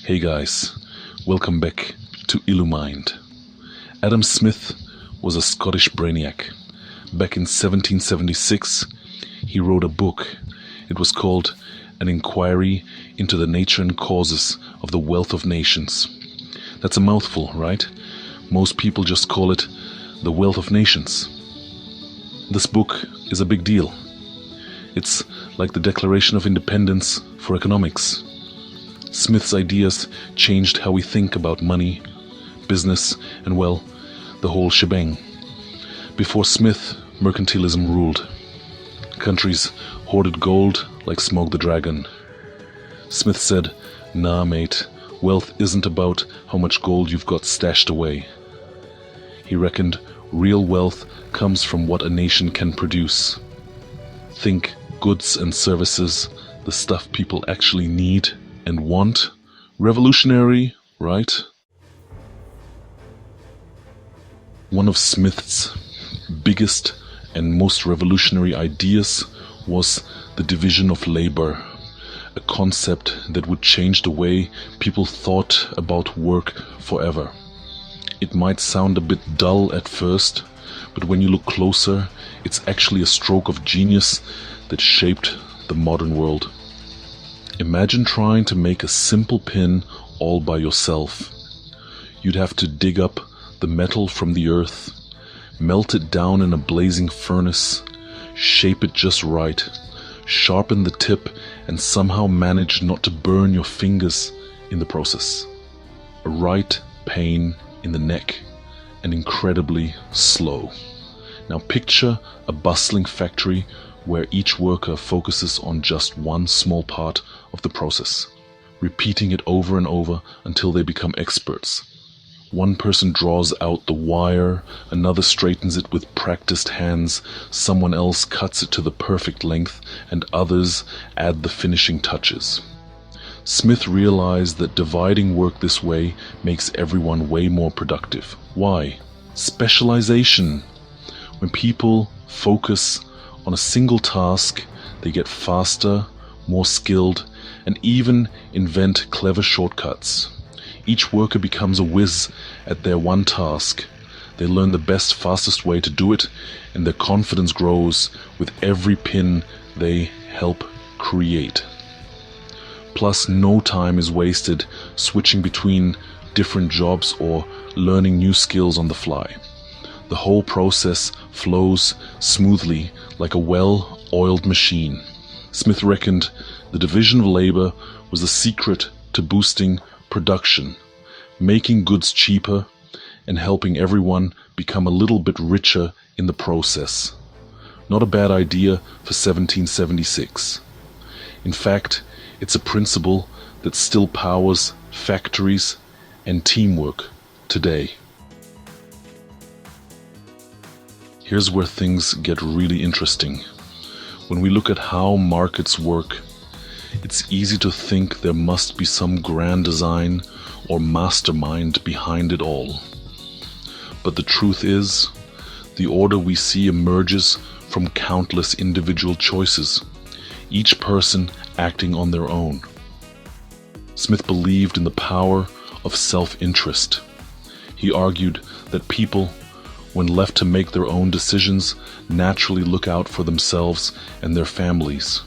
Hey guys, welcome back to IluMind. Adam Smith was a Scottish brainiac. Back in 1776, he wrote a book. It was called An Inquiry into the Nature and Causes of the Wealth of Nations. That's a mouthful, right? Most people just call it The Wealth of Nations. This book is a big deal. It's like the Declaration of Independence for economics. Smith's ideas changed how we think about money, business, and well, the whole shebang. Before Smith, mercantilism ruled. Countries hoarded gold like Smoke the Dragon. Smith said, "Nah, mate, wealth isn't about how much gold you've got stashed away." He reckoned real wealth comes from what a nation can produce. Think goods and services, the stuff people actually need and want. Revolutionary, right? One of Smith's biggest and most revolutionary ideas was the division of labor, a concept that would change the way people thought about work forever. It might sound a bit dull at first, but when you look closer, it's actually a stroke of genius that shaped the modern world. Imagine trying to make a simple pin all by yourself. You'd have to dig up the metal from the earth, melt it down in a blazing furnace, shape it just right, sharpen the tip, and somehow manage not to burn your fingers in the process. A right pain in the neck, and incredibly slow. Now picture a bustling factory where each worker focuses on just one small part of the process, repeating it over and over until they become experts. One person draws out the wire, another straightens it with practiced hands, someone else cuts it to the perfect length, and others add the finishing touches. Smith realized that dividing work this way makes everyone way more productive. Why? Specialization. When people focus on a single task, they get faster, more skilled, and even invent clever shortcuts. Each worker becomes a whiz at their one task. They learn the best, fastest way to do it, and their confidence grows with every pin they help create. Plus, no time is wasted switching between different jobs or learning new skills on the fly. The whole process flows smoothly like a well-oiled machine. Smith reckoned the division of labor was the secret to boosting production, making goods cheaper, and helping everyone become a little bit richer in the process. Not a bad idea for 1776. In fact, it's a principle that still powers factories and teamwork today. Here's where things get really interesting. When we look at how markets work, it's easy to think there must be some grand design or mastermind behind it all. But the truth is, the order we see emerges from countless individual choices, each person acting on their own. Smith believed in the power of self-interest. He argued that people, when left to make their own decisions, naturally look out for themselves and their families.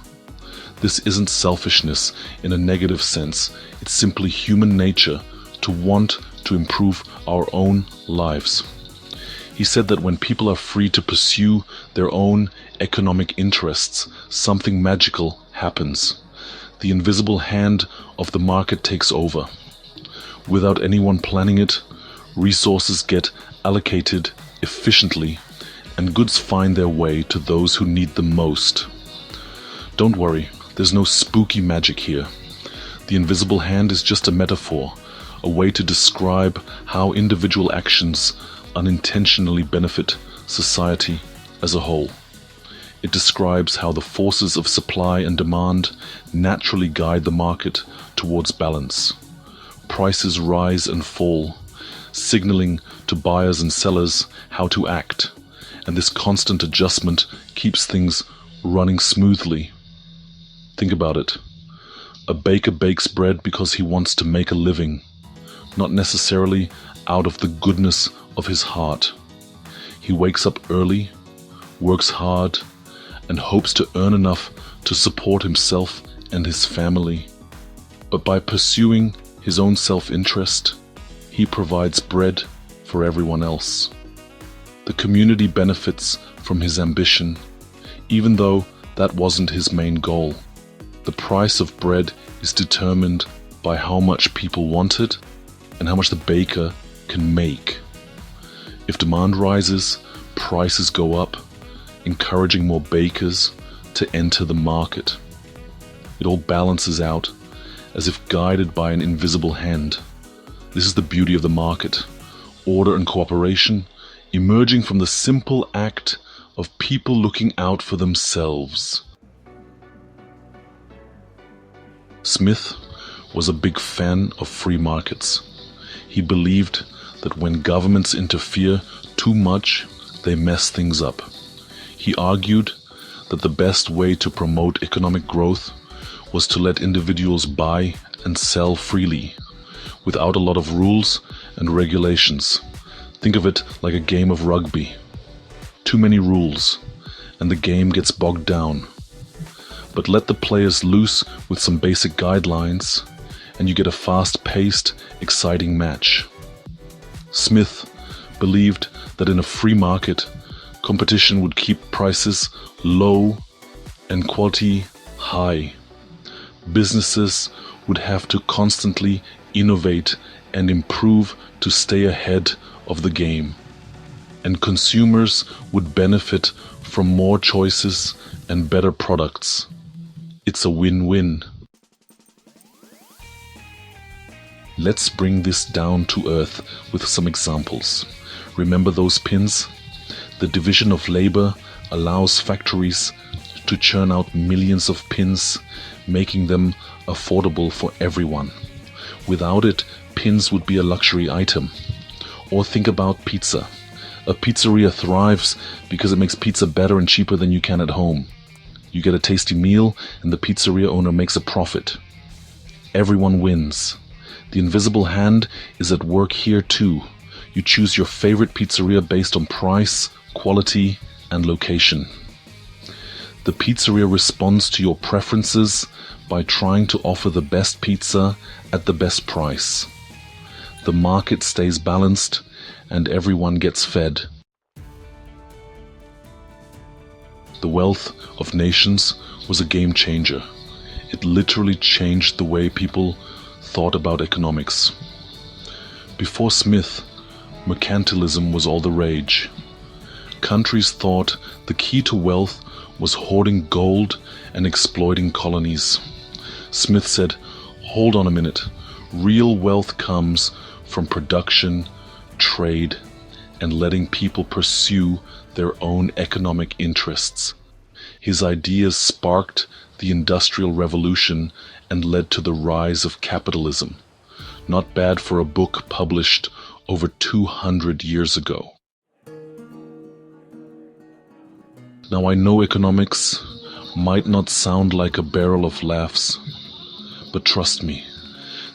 This isn't selfishness in a negative sense, it's simply human nature to want to improve our own lives. He said that when people are free to pursue their own economic interests, something magical happens. The invisible hand of the market takes over. Without anyone planning it, resources get allocated efficiently, and goods find their way to those who need them most. Don't worry, there's no spooky magic here. The invisible hand is just a metaphor, a way to describe how individual actions unintentionally benefit society as a whole. It describes how the forces of supply and demand naturally guide the market towards balance. Prices rise and fall, signaling to buyers and sellers how to act, and this constant adjustment keeps things running smoothly. Think about it. A baker bakes bread because he wants to make a living, not necessarily out of the goodness of his heart. He wakes up early, works hard, and hopes to earn enough to support himself and his family. But by pursuing his own self-interest, he provides bread for everyone else. The community benefits from his ambition, even though that wasn't his main goal. The price of bread is determined by how much people want it and how much the baker can make. If demand rises, prices go up, encouraging more bakers to enter the market. It all balances out as if guided by an invisible hand. This is the beauty of the market. Order and cooperation emerging from the simple act of people looking out for themselves. Smith was a big fan of free markets. He believed that when governments interfere too much, they mess things up. He argued that the best way to promote economic growth was to let individuals buy and sell freely, without a lot of rules and regulations. Think of it like a game of rugby. Too many rules, and the game gets bogged down. But let the players loose with some basic guidelines, and you get a fast-paced, exciting match. Smith believed that in a free market, competition would keep prices low and quality high. Businesses would have to constantly innovate and improve to stay ahead of the game. And consumers would benefit from more choices and better products. It's a win-win. Let's bring this down to earth with some examples. Remember those pins? The division of labor allows factories to churn out millions of pins, making them affordable for everyone. Without it, pins would be a luxury item. Or think about pizza. A pizzeria thrives because it makes pizza better and cheaper than you can at home. You get a tasty meal and the pizzeria owner makes a profit. Everyone wins. The invisible hand is at work here too. You choose your favorite pizzeria based on price, quality, and location. The pizzeria responds to your preferences by trying to offer the best pizza at the best price. The market stays balanced and everyone gets fed. The wealth of nations was a game changer. It literally changed the way people thought about economics. Before Smith, mercantilism was all the rage. Countries thought the key to wealth was hoarding gold and exploiting colonies. Smith said, "Hold on a minute. Real wealth comes from production, trade, and letting people pursue their own economic interests." His ideas sparked the Industrial Revolution and led to the rise of capitalism. Not bad for a book published over 200 years ago. Now I know economics might not sound like a barrel of laughs, but trust me,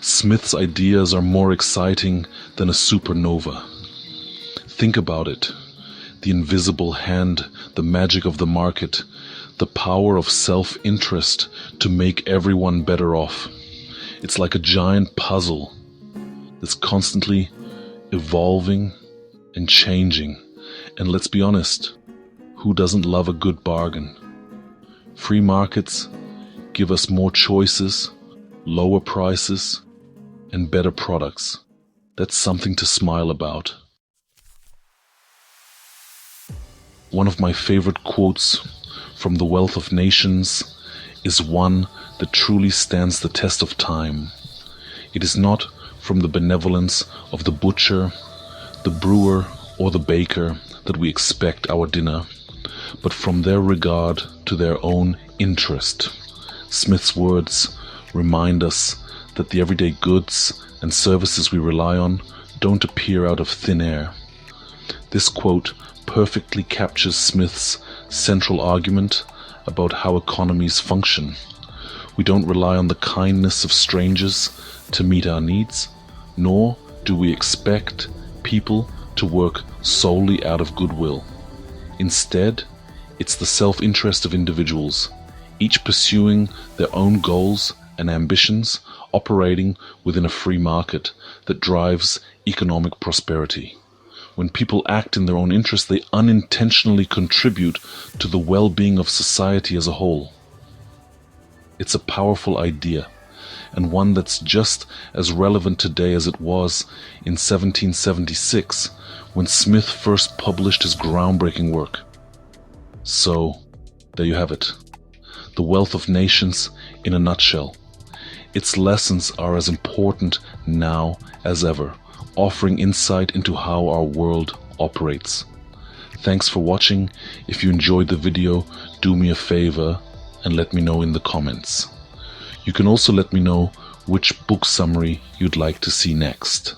Smith's ideas are more exciting than a supernova. Think about it. The invisible hand, the magic of the market, the power of self-interest to make everyone better off. It's like a giant puzzle that's constantly evolving and changing. And let's be honest, who doesn't love a good bargain? Free markets give us more choices, lower prices, and better products. That's something to smile about. One of my favorite quotes from The Wealth of Nations is one that truly stands the test of time. It is not from the benevolence of the butcher, the brewer, or the baker that we expect our dinner, but from their regard to their own interest. Smith's words remind us that the everyday goods and services we rely on don't appear out of thin air. This quote perfectly captures Smith's central argument about how economies function. We don't rely on the kindness of strangers to meet our needs, nor do we expect people to work solely out of goodwill. Instead, it's the self-interest of individuals, each pursuing their own goals and ambitions, operating within a free market that drives economic prosperity. When people act in their own interest, they unintentionally contribute to the well-being of society as a whole. It's a powerful idea, and one that's just as relevant today as it was in 1776, when Smith first published his groundbreaking work. So, there you have it. The Wealth of Nations in a nutshell. Its lessons are as important now as ever, offering insight into how our world operates. Thanks for watching. If you enjoyed the video, do me a favor and let me know in the comments. You can also let me know which book summary you'd like to see next.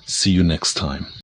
See you next time.